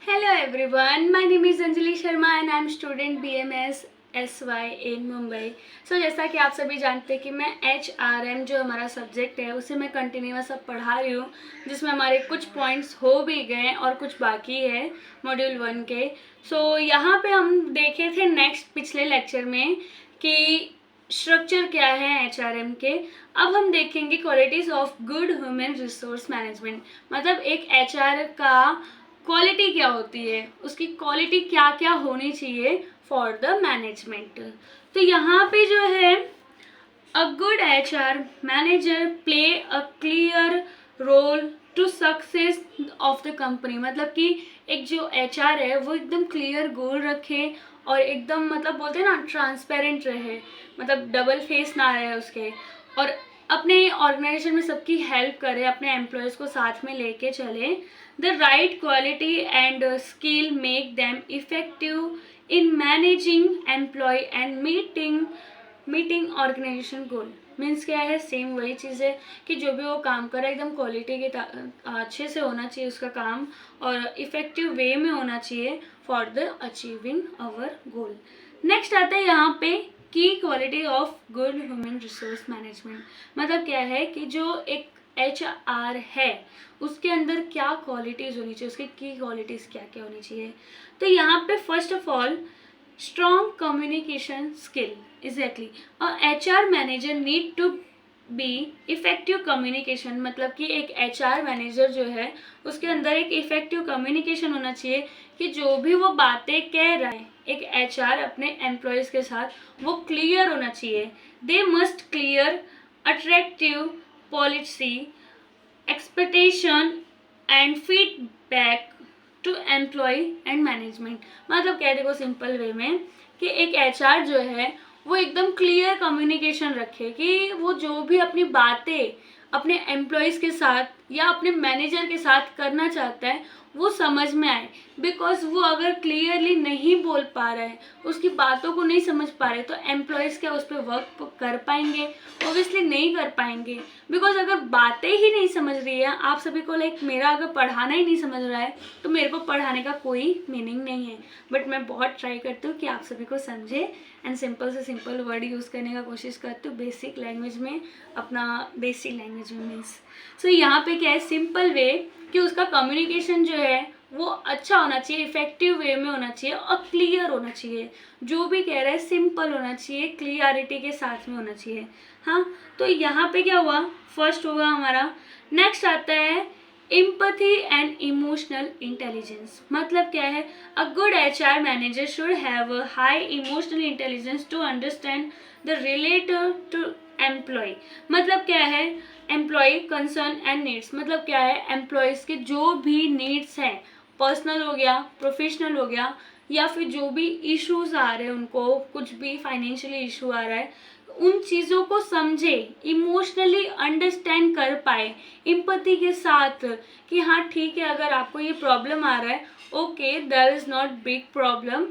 Hello everyone, my name is Anjali Sharma and I am student BMS SY in Mumbai. जैसा कि आप सभी जानते हैं कि मैं HRM जो हमारा सब्जेक्ट है उसे मैं कंटिन्यूअस अब पढ़ा रही हूँ, जिसमें हमारे कुछ पॉइंट्स हो भी गए और कुछ बाकी है मॉड्यूल 1 के। यहाँ पे हम देखे थे नेक्स्ट पिछले लेक्चर में कि स्ट्रक्चर क्या है HRM के। अब हम देखेंगे qualities of good human resource management, मतलब एक HR का क्वालिटी क्या होती है, उसकी क्वालिटी क्या क्या होनी चाहिए फॉर द मैनेजमेंट। तो यहाँ पे जो है a good HR manager play a clear role to success of the company, मतलब कि एक जो HR है वो एकदम क्लियर गोल रखे और एकदम मतलब बोलते हैं ना ट्रांसपेरेंट रहे, मतलब डबल फेस ना रहे उसके, और अपने ऑर्गेनाइजेशन में सबकी हेल्प करे, अपने एम्प्लॉयज़ को साथ में लेके चले। The right quality and skill make them effective in managing employ and meeting organisation goal. Means क्या है, सेम वही चीज़ है कि जो भी वो काम कर रहा है एकदम क्वालिटी के अच्छे से होना चाहिए उसका काम, और इफ़ेक्टिव वे में होना चाहिए for the achieving our goal. Next आता है यहाँ पे की quality of good human resource management, मतलब क्या है कि जो एक HR है उसके अंदर क्या क्वालिटीज़ होनी चाहिए, उसकी की क्वालिटीज़ क्या क्या होनी चाहिए। तो यहाँ पे first of all strong communication skill, exactly HR manager need to be effective communication, मतलब कि एक HR मैनेजर जो है उसके अंदर एक इफेक्टिव कम्युनिकेशन होना चाहिए कि जो भी वो बातें कह रहा है एक HR अपने एम्प्लॉयज़ के साथ वो क्लियर होना चाहिए। They must clear attractive policy expectation and feedback to employ and management, मतलब कह देखो सिंपल वे में कि एक HR जो है वो एकदम क्लियर कम्युनिकेशन रखे कि वो जो भी अपनी बातें अपने एम्प्लॉयज़ के साथ या अपने मैनेजर के साथ करना चाहता है वो समझ में आए। बिकॉज वो अगर क्लियरली नहीं बोल पा रहा है, उसकी बातों को नहीं समझ पा रहे, तो एम्प्लॉयज़ क्या उस पर वर्क कर पाएंगे? ओबियसली नहीं कर पाएंगे। बिकॉज अगर बातें ही नहीं समझ रही है आप सभी को, लाइक मेरा अगर पढ़ाना ही नहीं समझ रहा है तो मेरे को पढ़ाने का कोई मीनिंग नहीं है। बट मैं बहुत ट्राई करती हूँ कि आप सभी को समझे एंड सिंपल से सिंपल वर्ड यूज़ करने का कोशिश करती हूँ बेसिक लैंग्वेज में, अपना देसी लैंग्वेज में मीन्स। सो यहाँ पे क्या है, सिंपल वे कि उसका कम्युनिकेशन जो है वो अच्छा होना चाहिए, इफेक्टिव वे में होना चाहिए और क्लियर होना चाहिए। जो भी कह रहा है सिंपल होना चाहिए, क्लियरिटी के साथ में होना चाहिए। हाँ, तो यहाँ पे क्या हुआ, फर्स्ट होगा हमारा। नेक्स्ट आता है एम्पैथी एंड इमोशनल इंटेलिजेंस, मतलब क्या है, a good HR manager should have a high emotional intelligence to understand the related to employ, मतलब क्या है, एम्प्लॉय कंसर्न एंड नीड्स, मतलब क्या है, एम्प्लॉयज़ के जो भी नीड्स हैं, पर्सनल हो गया, प्रोफेशनल हो गया, या फिर जो भी इश्यूज आ रहे हैं उनको, कुछ भी फाइनेंशियली इशू आ रहा है, उन चीज़ों को समझे, इमोशनली अंडरस्टैंड कर पाए एम्पैथी के साथ कि हाँ ठीक है, अगर आपको ये प्रॉब्लम आ रहा है, okay there is not big problem,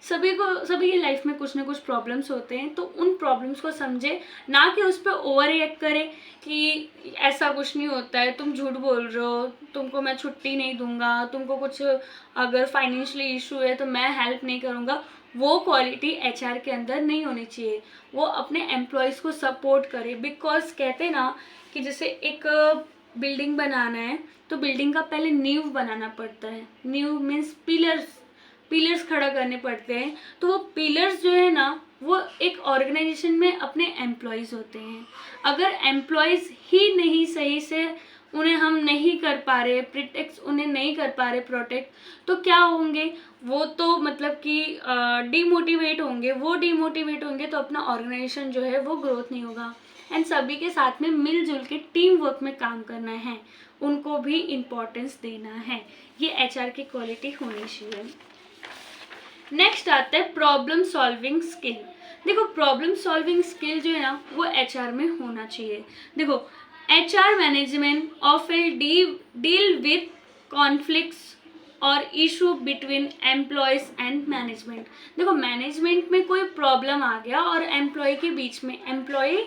सभी की लाइफ में कुछ ना कुछ प्रॉब्लम्स होते हैं, तो उन प्रॉब्लम्स को समझे, ना कि उस पर ओवर रिएक्ट करे कि ऐसा कुछ नहीं होता है, तुम झूठ बोल रहे हो, तुमको मैं छुट्टी नहीं दूंगा, तुमको कुछ अगर फाइनेंशियली इशू है तो मैं हेल्प नहीं करूँगा। वो क्वालिटी HR के अंदर नहीं होनी चाहिए। वो अपने एम्प्लॉयज़ को सपोर्ट करे, बिकॉज कहते हैं ना कि जैसे एक बिल्डिंग बनाना है तो बिल्डिंग का पहले नींव बनाना पड़ता है। नींव मीन्स पिलर्स खड़ा करने पड़ते हैं। तो वो पिलर्स जो है ना वो एक ऑर्गेनाइजेशन में अपने एम्प्लॉयज़ होते हैं। अगर एम्प्लॉयज़ ही नहीं सही से उन्हें हम नहीं कर पा रहे प्रोटेक्ट, उन्हें नहीं कर पा रहे प्रोटेक्ट, तो क्या होंगे, वो तो मतलब कि डीमोटिवेट होंगे। वो डीमोटिवेट होंगे तो अपना ऑर्गेनाइजेशन जो है वो ग्रोथ नहीं होगा। एंड सभी के साथ में मिलजुल के टीम वर्क में काम करना है, उनको भी इम्पोर्टेंस देना है। ये HR की क्वालिटी होनी चाहिए। नेक्स्ट आता है प्रॉब्लम सॉल्विंग स्किल। देखो प्रॉब्लम सॉल्विंग स्किल जो है ना वो HR में होना चाहिए। देखो HR management often deal with conflicts और issue between employees and management. देखो मैनेजमेंट में कोई प्रॉब्लम आ गया और एम्प्लॉय के बीच में, एम्प्लॉय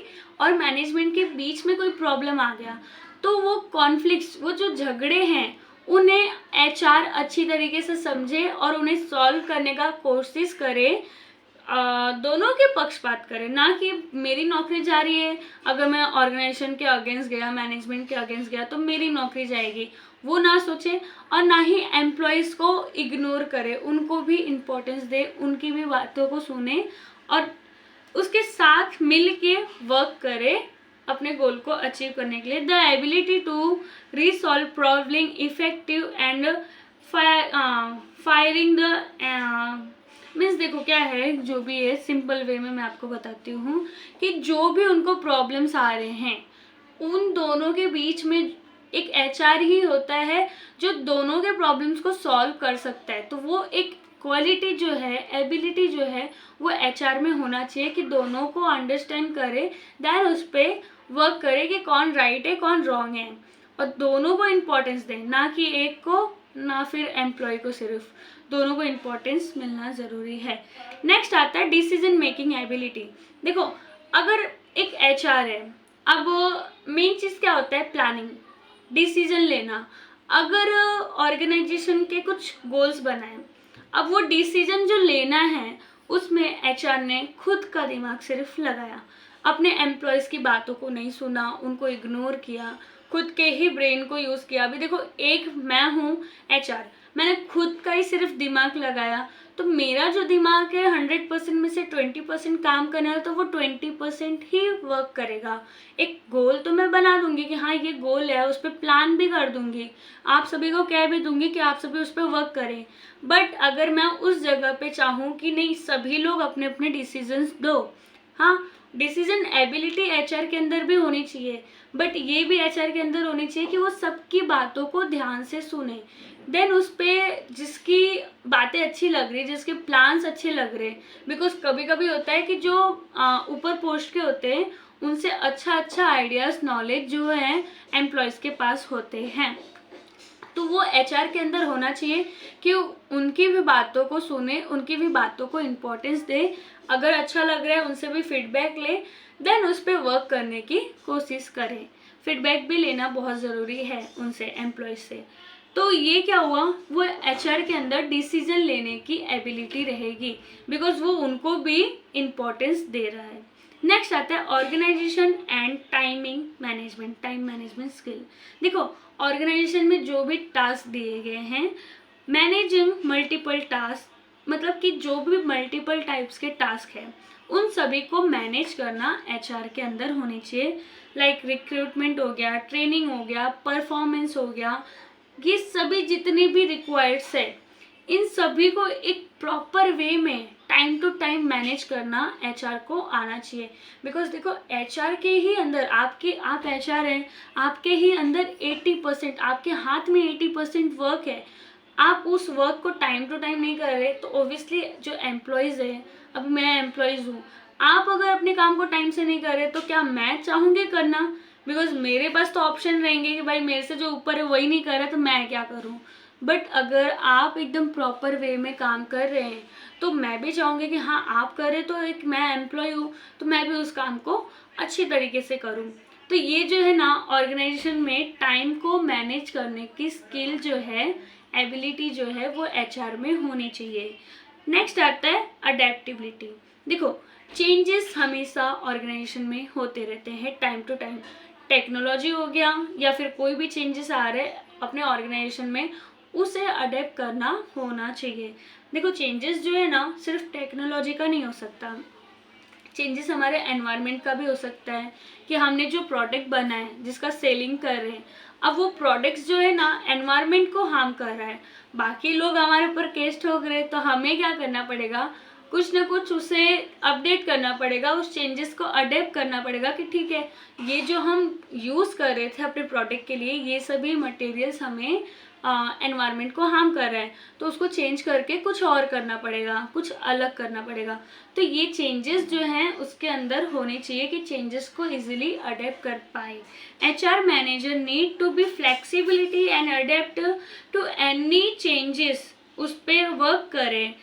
और मैनेजमेंट के बीच में कोई प्रॉब्लम आ गया, तो वो कॉन्फ्लिक्ट्स, वो जो झगड़े हैं उन्हें एचआर अच्छी तरीके से समझे और उन्हें सॉल्व करने का कोशिश करे, दोनों के पक्षपात करें, ना कि मेरी नौकरी जा रही है, अगर मैं ऑर्गेनाइजेशन के अगेंस्ट गया, मैनेजमेंट के अगेंस्ट गया तो मेरी नौकरी जाएगी, वो ना सोचे। और ना ही एम्प्लॉयज़ को इग्नोर करे, उनको भी इम्पोर्टेंस दे, उनकी भी बातों को सुने और उसके साथ मिल के वर्क करे अपने गोल को अचीव करने के लिए। The ability to resolve problem effective and firing the means, देखो क्या है, जो भी है सिंपल वे में मैं आपको बताती हूँ कि जो भी उनको प्रॉब्लम्स आ रहे हैं उन दोनों के बीच में एक एचआर ही होता है जो दोनों के प्रॉब्लम्स को सॉल्व कर सकता है। तो वो एक क्वालिटी जो है, एबिलिटी जो है, वो एचआर में होना चाहिए कि दोनों को अंडरस्टैंड करे, देन उस पर वर्क करे कि कौन राइट है कौन रॉन्ग है, और दोनों को इम्पोर्टेंस दें, ना कि एक को ना फिर एम्प्लॉय को, सिर्फ दोनों को इम्पोर्टेंस मिलना ज़रूरी है। नेक्स्ट आता है डिसीजन मेकिंग एबिलिटी। देखो, अगर एक एचआर है, अब मेन चीज़ क्या होता है, प्लानिंग, डिसीजन लेना। अगर ऑर्गेनाइजेशन के कुछ गोल्स बनाए, अब वो डिसीजन जो लेना है उसमें एचआर ने खुद का दिमाग सिर्फ लगाया, अपने एम्प्लॉयज़ की बातों को नहीं सुना, उनको इग्नोर किया, खुद के ही ब्रेन को यूज़ किया। अभी देखो, एक मैं हूँ एचआर, मैंने खुद का ही सिर्फ दिमाग लगाया, तो मेरा जो दिमाग है 100% में से 20% काम करने वाला, तो वो 20% ही वर्क करेगा। एक गोल तो मैं बना दूंगी कि हाँ ये गोल है, उस पर प्लान भी कर दूंगी, आप सभी को कह भी दूंगी कि आप सभी उस पर वर्क करें। बट अगर मैं उस जगह पे चाहूँ कि नहीं, सभी लोग अपने अपने डिसीजंस दो, हाँ, डिसीजन एबिलिटी एचआर के अंदर भी होनी चाहिए, बट ये भी एचआर के अंदर होनी चाहिए कि वो सबकी बातों को ध्यान से सुने, देन उस पर जिसकी बातें अच्छी लग रही, जिसके प्लान्स अच्छे लग रहे। बिकॉज कभी कभी होता है कि जो ऊपर पोस्ट के होते हैं उनसे अच्छा आइडियाज़, नॉलेज जो है एम्प्लॉयज़ के पास होते हैं, तो वो एचआर के अंदर होना चाहिए कि उनकी भी बातों को सुने, उनकी भी बातों को इम्पोर्टेंस दे, अगर अच्छा लग रहा है उनसे भी फीडबैक ले, देन उस पर वर्क करने की कोशिश करें। फीडबैक भी लेना बहुत ज़रूरी है उनसे, एम्प्लॉयज़ से। तो ये क्या हुआ, वो एचआर के अंदर डिसीजन लेने की एबिलिटी रहेगी, बिकॉज वो उनको भी इम्पोर्टेंस दे रहा है। नेक्स्ट आता है organisation and timing management, time management skill. देखो, ऑर्गेनाइजेशन में जो भी टास्क दिए गए हैं, मैनेजिंग मल्टीपल टास्क, मतलब कि जो भी मल्टीपल टाइप्स के टास्क हैं उन सभी को मैनेज करना एचआर के अंदर होनी चाहिए। लाइक रिक्रूटमेंट हो गया, ट्रेनिंग हो गया, परफॉर्मेंस हो गया, ये सभी जितने भी रिक्वायर्ड्स है, इन सभी को एक प्रॉपर वे में टाइम टू टाइम मैनेज करना एचआर को आना चाहिए। बिकॉज देखो, एचआर के ही अंदर आप एचआर हैं, आपके ही अंदर 80%, आपके हाथ में 80% वर्क है। आप उस वर्क को टाइम टू टाइम नहीं कर रहे, तो ओबियसली जो एम्प्लॉयज़ है, अब मैं एम्प्लॉयज़ हूँ, आप अगर अपने काम को टाइम से नहीं कर रहे तो क्या मैं चाहूँगी करना? बिकॉज मेरे पास तो ऑप्शन रहेंगे कि भाई मेरे से जो ऊपर है वही नहीं कर रहा, तो मैं क्या करूँ। बट अगर आप एकदम प्रॉपर वे में काम कर रहे हैं तो मैं भी चाहूँगी कि हाँ आप करें, तो एक मैं एम्प्लॉय हूँ तो मैं भी उस काम को अच्छी तरीके से करूँ। तो ये जो है ना, ऑर्गेनाइजेशन में टाइम को मैनेज करने की स्किल जो है, एबिलिटी जो है, वो एचआर में होनी चाहिए। नेक्स्ट आता है अडेप्टिबिलिटी। देखो, चेंजेस हमेशा ऑर्गेनाइजेशन में होते रहते हैं टाइम टू टाइम। टेक्नोलॉजी हो गया या फिर कोई भी चेंजेस आ रहे अपने ऑर्गेनाइजेशन में, उसे अडेप्ट करना होना चाहिए। देखो, चेंजेस जो है ना, सिर्फ टेक्नोलॉजी का नहीं हो सकता, चेंजेस हमारे एनवायरनमेंट का भी हो सकता है कि हमने जो प्रोडक्ट बना है जिसका सेलिंग कर रहे हैं, अब वो प्रोडक्ट्स जो है ना एनवायरनमेंट को हार्म कर रहा है, बाकी लोग हमारे ऊपर केस ठोक रहे हैं, तो हमें क्या करना पड़ेगा, कुछ ना कुछ उसे अपडेट करना पड़ेगा, उस चेंजेस को अडेप्ट करना पड़ेगा कि ठीक है, ये जो हम यूज़ कर रहे थे अपने प्रोडक्ट के लिए, ये सभी मटेरियल्स हमें एनवायरनमेंट को हार्म कर रहा है, तो उसको चेंज करके कुछ और करना पड़ेगा, कुछ अलग करना पड़ेगा। तो ये चेंजेस जो हैं उसके अंदर होने चाहिए कि चेंजेस को इजीली अडेप्ट कर पाए। HR manager need to be flexibility and adapt to any changes, उस पर वर्क करें।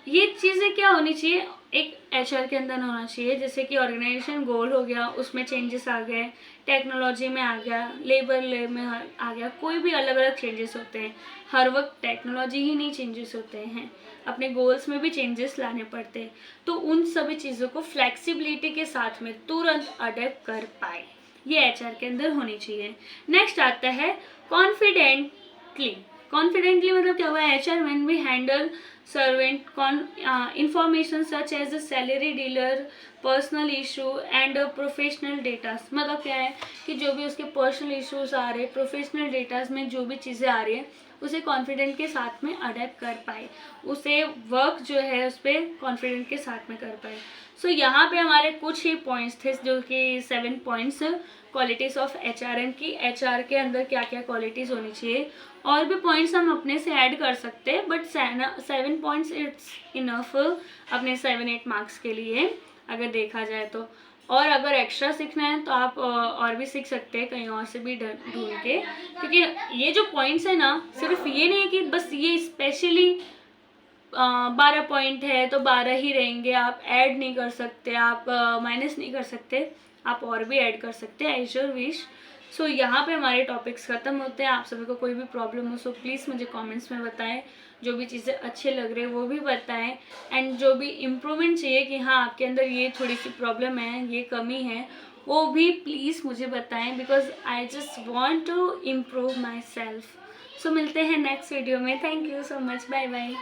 ये चीज़ें क्या होनी चाहिए, एक एचआर के अंदर होना चाहिए। जैसे कि ऑर्गेनाइजेशन गोल हो गया, उसमें चेंजेस आ गए, टेक्नोलॉजी में आ गया, लेबर ले में आ गया, कोई भी अलग अलग चेंजेस होते हैं। हर वक्त टेक्नोलॉजी ही नहीं चेंजेस होते हैं, अपने गोल्स में भी चेंजेस लाने पड़ते हैं। तो उन सभी चीज़ों को फ्लेक्सिबिलिटी के साथ में तुरंत अडेप्ट कर पाए, ये एचआर के अंदर होनी चाहिए। नेक्स्ट आता है कॉन्फिडेंटली। कॉन्फिडेंटली मतलब क्या हुआ? एचआर मैन भी handle servant information such as a salary dealer, personal issue and professional datas. मतलब क्या है कि जो भी उसके पर्सनल इश्यूज आ रहे हैं, प्रोफेशनल डेटास में जो भी चीज़ें आ रही हैं, उसे कॉन्फिडेंट के साथ में अडेप्ट कर पाए, उसे वर्क जो है उस पर कॉन्फिडेंट के साथ में कर पाए। सो यहाँ पे हमारे कुछ ही पॉइंट्स थे, जो कि 7 पॉइंट्स क्वालिटीज़ ऑफ एचआरएम की, एचआर के अंदर क्या क्या क्वालिटीज़ होनी चाहिए। और भी पॉइंट्स हम अपने से ऐड कर सकते हैं, बट 7 पॉइंट्स इट्स इनफ अपने 7-8 मार्क्स के लिए अगर देखा जाए तो। और अगर एक्स्ट्रा सीखना है तो आप और भी सीख सकते हैं कहीं और से भी ढूंढ के, क्योंकि ये जो पॉइंट्स है ना, सिर्फ ये नहीं है कि बस ये स्पेशली 12 पॉइंट है तो 12 ही रहेंगे, आप ऐड नहीं कर सकते, आप माइनस नहीं कर सकते, आप और भी ऐड कर सकते हैं एज योर विश। सो यहाँ पे हमारे टॉपिक्स ख़त्म होते हैं। आप सभी को कोई भी प्रॉब्लम हो सो प्लीज़ मुझे कमेंट्स में बताएं, जो भी चीज़ें अच्छे लग रहे हैं वो भी बताएं, एंड जो भी इम्प्रूवमेंट चाहिए कि हाँ आपके अंदर ये थोड़ी सी प्रॉब्लम है, ये कमी है, वो भी प्लीज़ मुझे बताएं, because I just want to improve myself. So मिलते हैं नेक्स्ट वीडियो में। Thank you so much, bye bye.